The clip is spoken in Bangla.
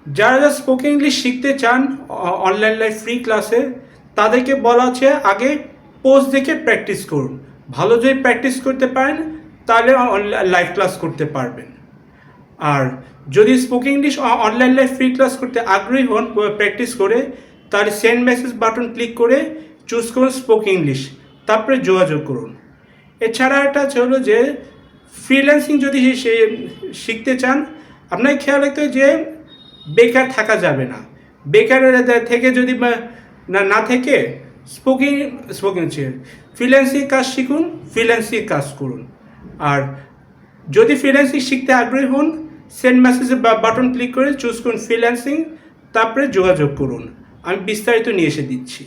যারা স্পোকেন ইংলিশ শিখতে চান অনলাইন লাইভ ফ্রি ক্লাসে, তাদেরকে বলা হচ্ছে আগে পোস্ট দেখে প্র্যাকটিস করুন। ভালো যদি প্র্যাকটিস করতে পারেন তাহলে লাইভ ক্লাস করতে পারবেন। আর যদি spoken English online live free class করতে আগ্রহী হন প্র্যাকটিস করে, তাহলে সেন্ড মেসেজ বাটন ক্লিক করে চুজ করুন স্পোকেন ইংলিশ, তারপরে যোগাযোগ করুন। এছাড়া একটা হলো যে ফ্রিল্যান্সিং যদি শিখতে চান, আপনাকে খেয়াল রাখতে হবে যে বেকার থাকা যাবে না। বেকার থেকে যদি না থেকে স্পোকেন ফ্রিল্যান্সিং কাজ শিখুন, ফ্রিল্যান্সিং কাজ করুন। আর যদি ফ্রিল্যান্সিং শিখতে আগ্রহী হন, সেন্ড মেসেজে বাটন ক্লিক করে চুজ করুন ফ্রিল্যান্সিং, তারপরে যোগাযোগ করুন। আমি বিস্তারিত নিয়ে এসে দিচ্ছি।